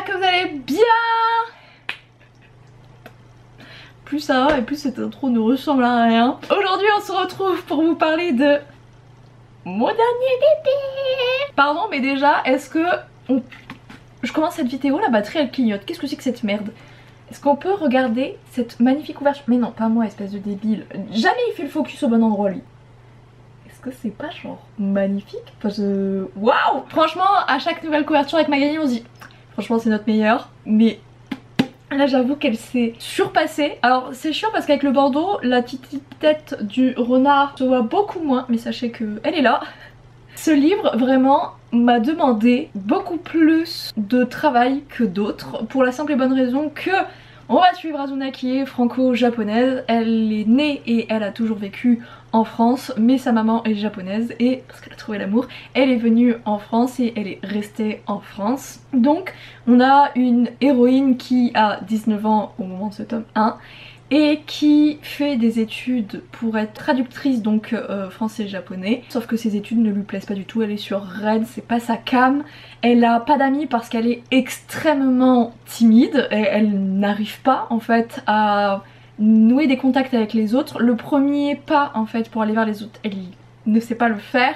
j'espère que vous allez bien. Plus ça va et plus cette intro ne ressemble à rien. Aujourd'hui on se retrouve pour vous parler de mon dernier bébé. Pardon mais déjà est-ce que je commence cette vidéo, la batterie elle clignote. Qu'est-ce que c'est que cette merde? Est-ce qu'on peut regarder cette magnifique ouverture? Mais non, pas moi, espèce de débile. Jamais il fait le focus au bon endroit lui. Est-ce que c'est pas genre magnifique? Waouh! Franchement, à chaque nouvelle couverture avec Magali, on se dit franchement c'est notre meilleure. Mais là j'avoue qu'elle s'est surpassée. Alors c'est chiant parce qu'avec le bordeaux, la petite tête du renard se voit beaucoup moins. Mais sachez qu'elle est là. Ce livre vraiment m'a demandé beaucoup plus de travail que d'autres. Pour la simple et bonne raison que on va suivre Azuna qui est franco-japonaise. Elle est née et elle a toujours vécu en France, mais sa maman est japonaise et parce qu'elle a trouvé l'amour, elle est venue en France et elle est restée en France. Donc on a une héroïne qui a 19 ans au moment de ce tome 1 et qui fait des études pour être traductrice donc français-japonais. Sauf que ses études ne lui plaisent pas du tout, elle est sur Rennes, c'est pas sa came. Elle a pas d'amis parce qu'elle est extrêmement timide et elle n'arrive pas en fait à nouer des contacts avec les autres. Le premier pas en fait pour aller vers les autres, elle ne sait pas le faire.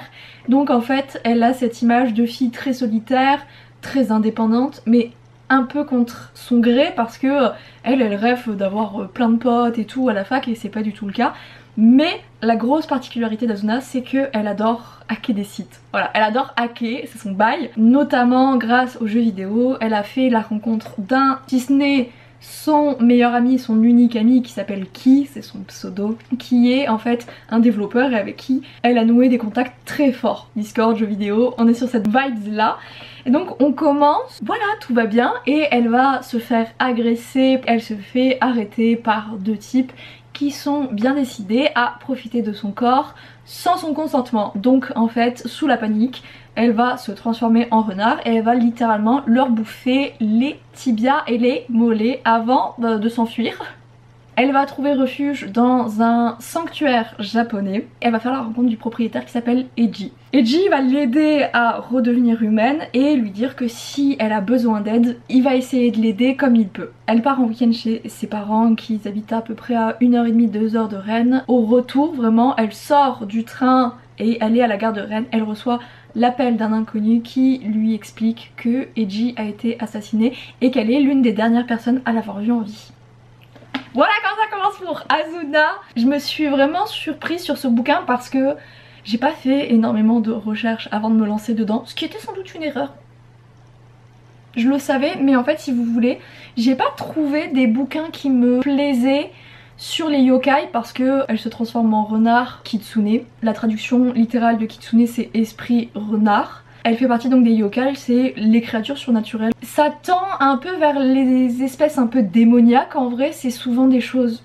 Donc en fait elle a cette image de fille très solitaire, très indépendante, mais un peu contre son gré parce que elle rêve d'avoir plein de potes et tout à la fac et c'est pas du tout le cas. Mais la grosse particularité d'Azuna c'est qu'elle adore hacker des sites. Voilà, elle adore hacker, c'est son bail. Notamment grâce aux jeux vidéo, elle a fait la rencontre d'un, si ce n'est son meilleur ami, son unique ami qui s'appelle Ki, c'est son pseudo, qui est en fait un développeur et avec qui elle a noué des contacts très forts. Discord, jeux vidéo, on est sur cette vibe là. Et donc on commence, voilà tout va bien et elle va se faire agresser, elle se fait arrêter par deux types qui sont bien décidés à profiter de son corps sans son consentement. Donc en fait sous la panique elle va se transformer en renard et elle va littéralement leur bouffer les tibias et les mollets avant de s'enfuir. Elle va trouver refuge dans un sanctuaire japonais. Elle va faire la rencontre du propriétaire qui s'appelle Eiji. Eiji va l'aider à redevenir humaine et lui dire que si elle a besoin d'aide, il va essayer de l'aider comme il peut. Elle part en week-end chez ses parents qui habitent à peu près à 1h30, 2h de Rennes. Au retour, vraiment, elle sort du train et elle est à la gare de Rennes. Elle reçoit l'appel d'un inconnu qui lui explique que Eiji a été assassiné et qu'elle est l'une des dernières personnes à l'avoir vu en vie. Voilà comment ça commence pour Azuna. Je me suis vraiment surprise sur ce bouquin parce que j'ai pas fait énormément de recherches avant de me lancer dedans, ce qui était sans doute une erreur. Je le savais, mais en fait si vous voulez, j'ai pas trouvé des bouquins qui me plaisaient sur les yokai parce que elle se transforme en renard kitsune. La traduction littérale de kitsune c'est esprit renard. Elle fait partie donc des yokai, c'est les créatures surnaturelles. Ça tend un peu vers les espèces un peu démoniaques, en vrai c'est souvent des choses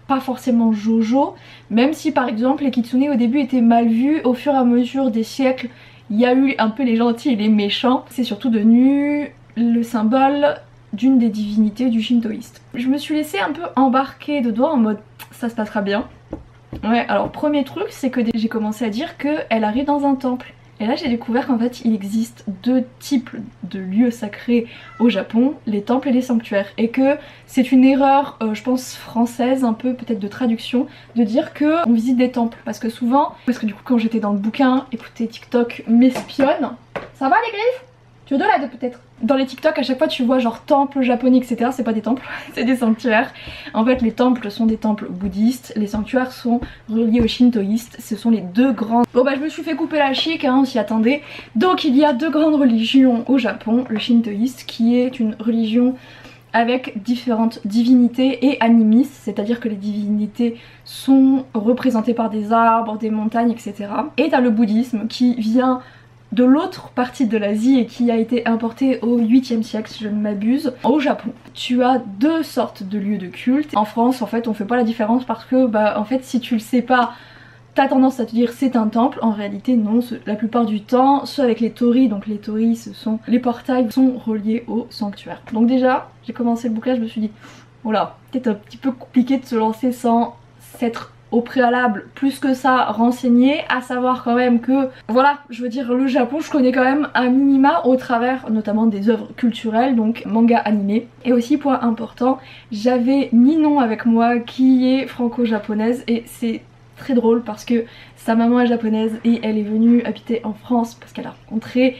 pas forcément jojo, même si par exemple les kitsune au début étaient mal vus, au fur et à mesure des siècles il y a eu un peu les gentils et les méchants. C'est surtout devenu le symbole d'une des divinités du shintoïste. Je me suis laissée un peu embarquer dedans en mode ça se passera bien. Ouais, alors premier truc c'est que j'ai commencé à dire qu'elle arrive dans un temple. Et là j'ai découvert qu'en fait il existe deux types de lieux sacrés au Japon, les temples et les sanctuaires. Et que c'est une erreur je pense française un peu peut-être de traduction de dire que on visite des temples. Parce que souvent, parce que du coup quand j'étais dans le bouquin, écoutez TikTok m'espionne. Ça va les griffes? Tu veux de l'aide peut-être? Dans les TikTok à chaque fois tu vois genre temples japonais etc, c'est pas des temples, c'est des sanctuaires. En fait les temples sont des temples bouddhistes, les sanctuaires sont reliés aux shintoïstes, ce sont les deux grandes... Bon bah je me suis fait couper la chic hein, on s'y attendait. Donc il y a deux grandes religions au Japon, le shintoïste qui est une religion avec différentes divinités et animistes, c'est-à-dire que les divinités sont représentées par des arbres, des montagnes etc. Et t'as le bouddhisme qui vient de l'autre partie de l'Asie et qui a été importé au 8e siècle si je ne m'abuse au Japon. Tu as deux sortes de lieux de culte. En France en fait on fait pas la différence parce que bah en fait si tu le sais pas t'as tendance à te dire c'est un temple. En réalité non, la plupart du temps ceux avec les torii, donc les torii ce sont les portails, sont reliés au sanctuaire. Donc déjà j'ai commencé le bouquin, je me suis dit voilà, peut-être un petit peu compliqué de se lancer sans s'être au préalable plus que ça renseigné, à savoir quand même que voilà, je veux dire, le Japon je connais quand même un minima au travers notamment des œuvres culturelles, donc manga, animé. Et aussi point important, j'avais Ninon avec moi qui est franco-japonaise et c'est très drôle parce que sa maman est japonaise et elle est venue habiter en France parce qu'elle a rencontré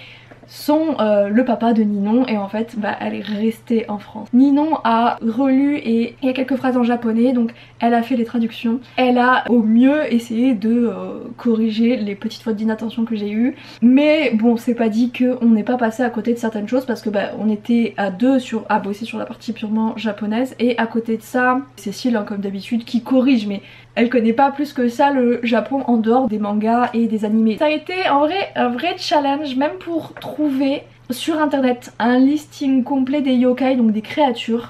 le papa de Ninon et en fait bah, elle est restée en France. Ninon a relu et il y a quelques phrases en japonais, donc elle a fait les traductions. Elle a au mieux essayé de corriger les petites fautes d'inattention que j'ai eues, mais bon, c'est pas dit qu'on n'est pas passé à côté de certaines choses parce que bah, on était à deux à bosser sur la partie purement japonaise, et à côté de ça Cécile, hein, comme d'habitude, qui corrige, mais elle connaît pas plus que ça le Japon en dehors des mangas et des animés. Ça a été en vrai un vrai challenge, même pour trouver sur internet un listing complet des yokai, donc des créatures.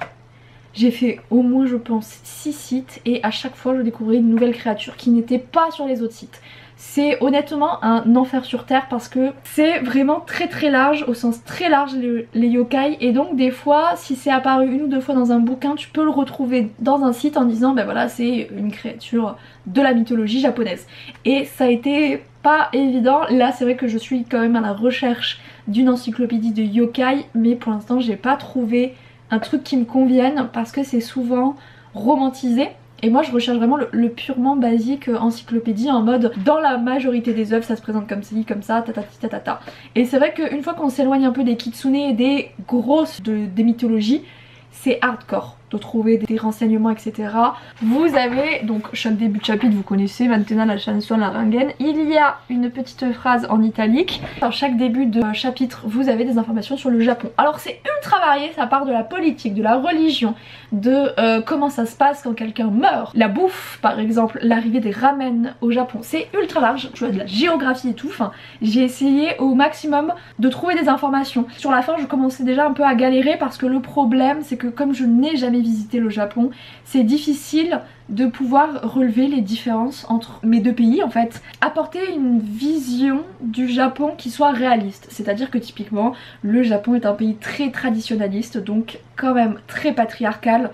J'ai fait au moins je pense 6 sites et à chaque fois je découvrais une nouvelle créature qui n'était pas sur les autres sites. C'est honnêtement un enfer sur terre parce que c'est vraiment très large, au sens très large les yokai, et donc des fois si c'est apparu une ou deux fois dans un bouquin tu peux le retrouver dans un site en disant ben voilà c'est une créature de la mythologie japonaise, et ça a été pas évident. Là c'est vrai que je suis quand même à la recherche d'une encyclopédie de yokai, mais pour l'instant j'ai pas trouvé un truc qui me convienne parce que c'est souvent romantisé. Et moi je recherche vraiment le purement basique encyclopédie en mode dans la majorité des œuvres ça se présente comme ci, comme ça, tatati tatata. Et c'est vrai qu'une fois qu'on s'éloigne un peu des kitsune et des grosses des mythologies, c'est hardcore de trouver des renseignements, etc. Vous avez donc chaque début de chapitre, vous connaissez maintenant la chanson, la rengaine. Il y a une petite phrase en italique. Dans chaque début de chapitre, vous avez des informations sur le Japon. Alors c'est ultra varié, ça part de la politique, de la religion, de comment ça se passe quand quelqu'un meurt, la bouffe par exemple, l'arrivée des ramen au Japon. C'est ultra large, tu vois, de la géographie et tout. Enfin, j'ai essayé au maximum de trouver des informations. Sur la fin, je commençais déjà un peu à galérer parce que le problème, c'est que comme je n'ai jamais visité le Japon, c'est difficile de pouvoir relever les différences entre mes deux pays en fait. Apporter une vision du Japon qui soit réaliste, c'est à dire que typiquement le Japon est un pays très traditionnaliste, donc quand même très patriarcal,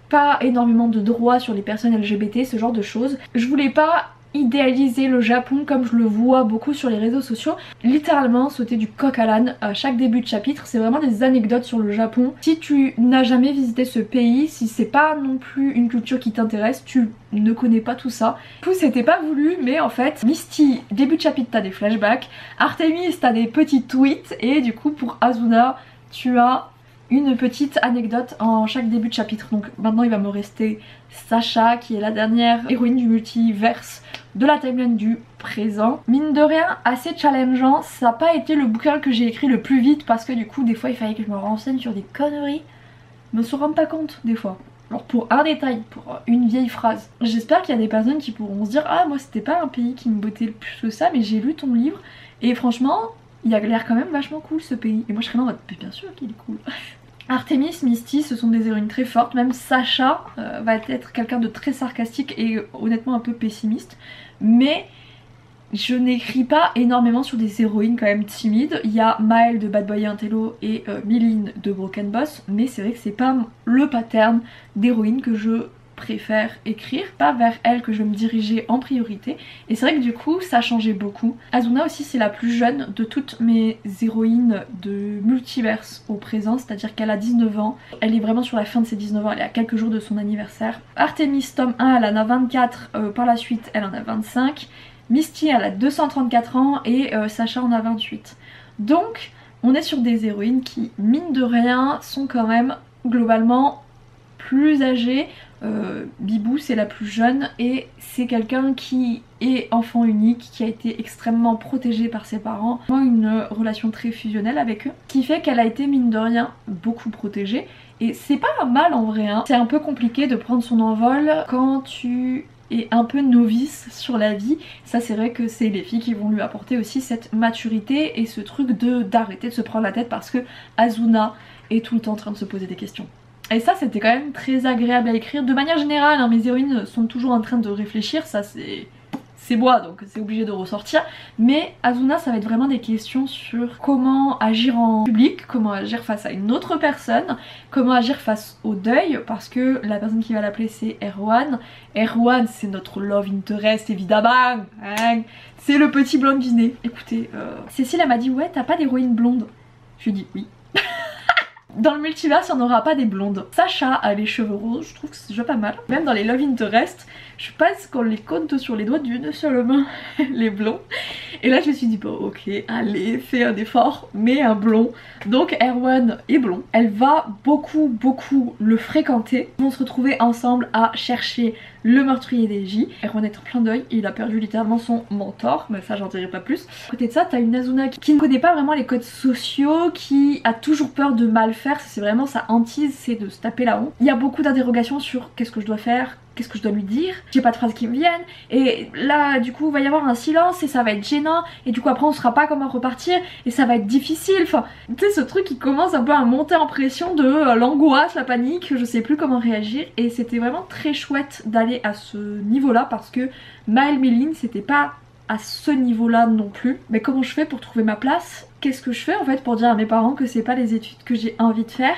pas énormément de droits sur les personnes LGBT, ce genre de choses. Je voulais pas idéaliser le Japon comme je le vois beaucoup sur les réseaux sociaux, littéralement sauter du coq à l'âne à chaque début de chapitre. C'est vraiment des anecdotes sur le Japon. Si tu n'as jamais visité ce pays, si c'est pas non plus une culture qui t'intéresse, tu ne connais pas tout ça. Du coup c'était pas voulu, mais en fait Misty, début de chapitre t'as des flashbacks, Artemis t'as des petits tweets, et du coup pour Azuna tu as une petite anecdote en chaque début de chapitre. Donc maintenant il va me rester Sacha qui est la dernière héroïne du multiverse de la timeline du présent. Mine de rien assez challengeant, ça n'a pas été le bouquin que j'ai écrit le plus vite parce que du coup des fois il fallait que je me renseigne sur des conneries, je me suis rendu pas compte des fois. Alors pour un détail, pour une vieille phrase. J'espère qu'il y a des personnes qui pourront se dire ah moi c'était pas un pays qui me bottait le plus que ça, mais j'ai lu ton livre et franchement il a l'air quand même vachement cool ce pays. Et moi je serais là en mode bien sûr qu'il est cool. Artemis, Misty, ce sont des héroïnes très fortes. Même Sacha va être quelqu'un de très sarcastique et honnêtement un peu pessimiste. Mais je n'écris pas énormément sur des héroïnes quand même timides. Il y a Maëlle de Bad Boy et Intello et Miline de Broken Boss. Mais c'est vrai que c'est pas le pattern d'héroïne que je préfère écrire, pas vers elle que je vais me diriger en priorité. Et c'est vrai que du coup ça a changé beaucoup. Azuna aussi c'est la plus jeune de toutes mes héroïnes de multiverse au présent, c'est-à-dire qu'elle a 19 ans, elle est vraiment sur la fin de ses 19 ans, elle est à quelques jours de son anniversaire. Artemis tome 1 elle en a 24, par la suite elle en a 25, Misty elle a 234 ans et Sacha en a 28. Donc on est sur des héroïnes qui mine de rien sont quand même globalement plus âgées. Bibou c'est la plus jeune et c'est quelqu'un qui est enfant unique, qui a été extrêmement protégé par ses parents, une relation très fusionnelle avec eux, qui fait qu'elle a été mine de rien beaucoup protégée, et c'est pas mal en vrai hein. C'est un peu compliqué de prendre son envol quand tu es un peu novice sur la vie. Ça c'est vrai que c'est les filles qui vont lui apporter aussi cette maturité et ce truc d'arrêter de se prendre la tête parce que Azuna est tout le temps en train de se poser des questions. Et ça c'était quand même très agréable à écrire. De manière générale hein, mes héroïnes sont toujours en train de réfléchir, ça c'est c'est moi donc c'est obligé de ressortir. Mais Azuna ça va être vraiment des questions sur comment agir en public, comment agir face à une autre personne, comment agir face au deuil, parce que la personne qui va l'appeler c'est Erwan. Erwan c'est notre love interest évidemment, hein, c'est le petit blondinet. Écoutez, Cécile elle m'a dit ouais t'as pas d'héroïne blonde. Je lui ai dit oui. Dans le multiverse, il n'y en aura pas des blondes. Sacha a les cheveux roses, je trouve que c'est déjà pas mal. Même dans les Love Interest, je pense qu'on les compte sur les doigts d'une seule main, les blonds. Et là, je me suis dit, bon, ok, allez, fais un effort, mets un blond. Donc, Erwan est blond. Elle va beaucoup le fréquenter. Ils vont se retrouver ensemble à chercher le meurtrier d'Eiji. Erwan est en plein deuil, il a perdu littéralement son mentor, mais ça, j'en dirai pas plus. À côté de ça, t'as une Azuna qui ne connaît pas vraiment les codes sociaux, qui a toujours peur de mal faire, c'est vraiment sa hantise, c'est de se taper la honte. Il y a beaucoup d'interrogations sur qu'est-ce que je dois faire, qu'est-ce que je dois lui dire, j'ai pas de phrases qui me viennent, et là du coup il va y avoir un silence et ça va être gênant, et du coup après on saura pas comment repartir et ça va être difficile. Enfin tu sais, ce truc qui commence un peu à monter en pression de l'angoisse, la panique, je sais plus comment réagir. Et c'était vraiment très chouette d'aller à ce niveau là parce que Maëlle Méline c'était pas à ce niveau là non plus. Mais comment je fais pour trouver ma place? Qu'est-ce que je fais en fait pour dire à mes parents que c'est pas les études que j'ai envie de faire?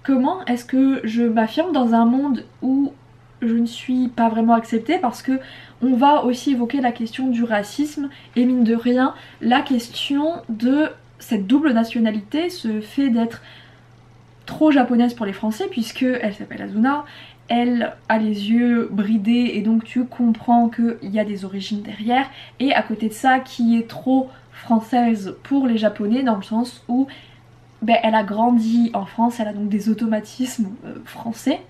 Comment est-ce que je m'affirme dans un monde où je ne suis pas vraiment acceptée? Parce que on va aussi évoquer la question du racisme et mine de rien la question de cette double nationalité, ce fait d'être trop japonaise pour les Français puisque elle s'appelle Azuna, elle a les yeux bridés et donc tu comprends qu'il y a des origines derrière, et à côté de ça qui est trop française pour les Japonais dans le sens où elle a grandi en France, elle a donc des automatismes français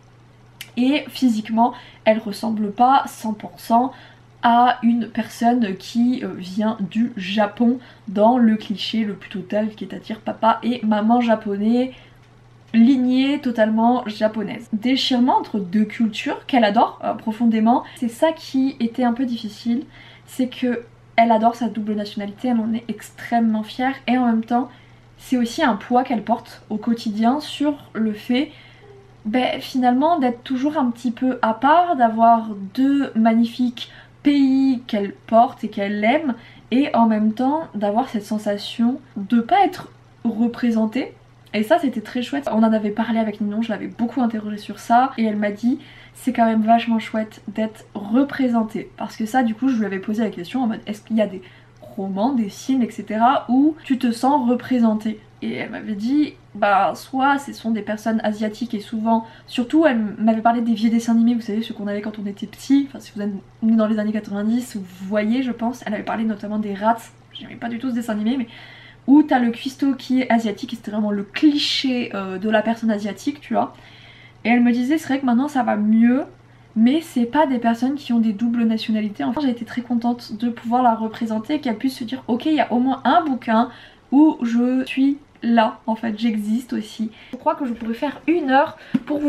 et physiquement elle ressemble pas 100% à une personne qui vient du Japon dans le cliché le plus total qui est à dire papa et maman japonais, lignée totalement japonaise. Déchirement entre deux cultures qu'elle adore profondément. C'est ça qui était un peu difficile, c'est que elle adore sa double nationalité, elle en est extrêmement fière et en même temps c'est aussi un poids qu'elle porte au quotidien sur le fait finalement d'être toujours un petit peu à part, d'avoir deux magnifiques pays qu'elle porte et qu'elle aime et en même temps d'avoir cette sensation de pas être représentée. Et ça c'était très chouette, on en avait parlé avec Ninon, je l'avais beaucoup interrogée sur ça et elle m'a dit c'est quand même vachement chouette d'être représentée. Parce que ça du coup je lui avais posé la question en mode est-ce qu'il y a des romans, des films etc où tu te sens représentée? Et elle m'avait dit soit ce sont des personnes asiatiques et souvent, surtout elle m'avait parlé des vieux dessins animés, vous savez ceux qu'on avait quand on était petit, enfin si vous êtes né dans les années 90 vous voyez je pense, elle avait parlé notamment des Rats, j'aimais pas du tout ce dessin animé mais où t'as le cuistot qui est asiatique et c'était vraiment le cliché de la personne asiatique tu vois. Et elle me disait c'est vrai que maintenant ça va mieux mais c'est pas des personnes qui ont des doubles nationalités. Enfin j'ai été très contente de pouvoir la représenter, qu'elle puisse se dire ok il y a au moins un bouquin où je suis là en fait, j'existe aussi. Je crois que je pourrais faire 1 heure pour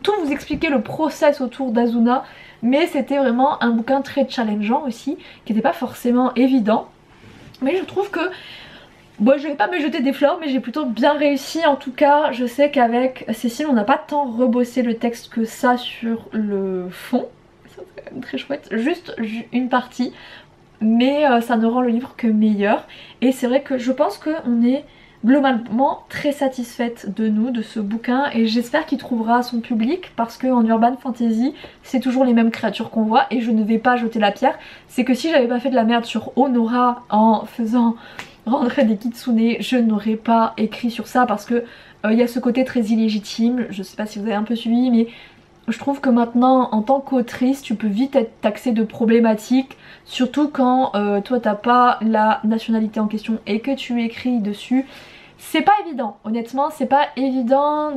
tout vous expliquer le process autour d'Azuna, mais c'était vraiment un bouquin très challengeant aussi qui n'était pas forcément évident, mais je trouve que bon, je vais pas me jeter des fleurs mais j'ai plutôt bien réussi. En tout cas je sais qu'avec Cécile on n'a pas tant rebossé le texte que ça sur le fond, c'est quand même très chouette, juste une partie, mais ça ne rend le livre que meilleur. Et c'est vrai que je pense qu'on est globalement très satisfaite de nous, de ce bouquin, et j'espère qu'il trouvera son public parce qu'en urban fantasy c'est toujours les mêmes créatures qu'on voit et je ne vais pas jeter la pierre. C'est que si j'avais pas fait de la merde sur Honora en faisant rentrer des kitsune, je n'aurais pas écrit sur ça parce que il y a ce côté très illégitime, je sais pas si vous avez un peu suivi mais je trouve que maintenant en tant qu'autrice tu peux vite être taxée de problématique, surtout quand toi t'as pas la nationalité en question et que tu écris dessus. C'est pas évident, honnêtement c'est pas évident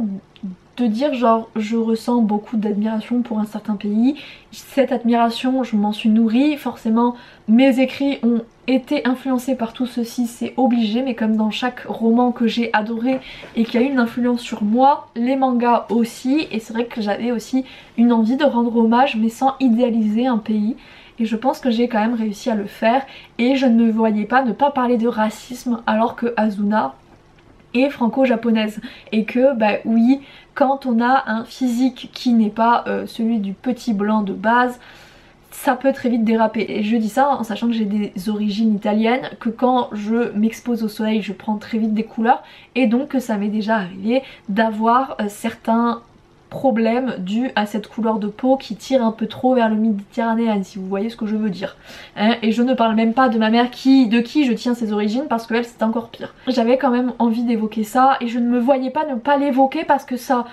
de dire genre je ressens beaucoup d'admiration pour un certain pays, cette admiration je m'en suis nourrie, forcément mes écrits ont été influencés par tout ceci, c'est obligé, mais comme dans chaque roman que j'ai adoré et qui a eu une influence sur moi, les mangas aussi, et c'est vrai que j'avais aussi une envie de rendre hommage mais sans idéaliser un pays. Et je pense que j'ai quand même réussi à le faire et je ne me voyais pas ne pas parler de racisme alors que Azuna est franco-japonaise et que oui, quand on a un physique qui n'est pas celui du petit blanc de base, ça peut très vite déraper. Et je dis ça en sachant que j'ai des origines italiennes, que quand je m'expose au soleil je prends très vite des couleurs, et donc que ça m'est déjà arrivé d'avoir certains problème dû à cette couleur de peau qui tire un peu trop vers le méditerranéen, si vous voyez ce que je veux dire. Hein, et je ne parle même pas de ma mère de qui je tiens ses origines, parce que elle c'est encore pire. J'avais quand même envie d'évoquer ça et je ne me voyais pas ne pas l'évoquer parce que ça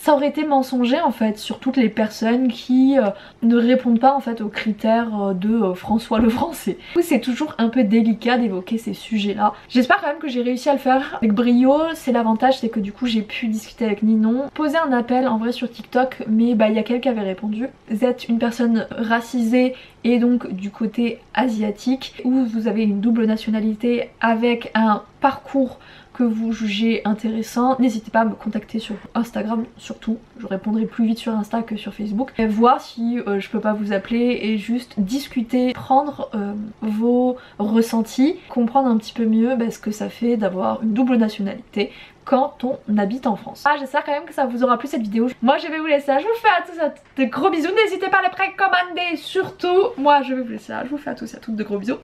aurait été mensonger en fait sur toutes les personnes qui ne répondent pas en fait aux critères de François le Français. C'est toujours un peu délicat d'évoquer ces sujets là. J'espère quand même que j'ai réussi à le faire avec brio. C'est l'avantage, c'est que du coup j'ai pu discuter avec Ninon, poser un appel en vrai sur TikTok, mais bah il y a quelqu'un qui avait répondu. Vous êtes une personne racisée et donc du côté asiatique, ou vous avez une double nationalité avec un parcours que vous jugez intéressant, n'hésitez pas à me contacter sur Instagram surtout, je répondrai plus vite sur Insta que sur Facebook, et voir si je peux pas vous appeler et juste discuter, prendre vos ressentis, comprendre un petit peu mieux ce que ça fait d'avoir une double nationalité quand on habite en France. J'espère quand même que ça vous aura plu cette vidéo. Moi je vais vous laisser là, je vous fais à tous de gros bisous, n'hésitez pas à les précommander surtout. Moi je vais vous laisser là, je vous fais à tous et à toutes de gros bisous.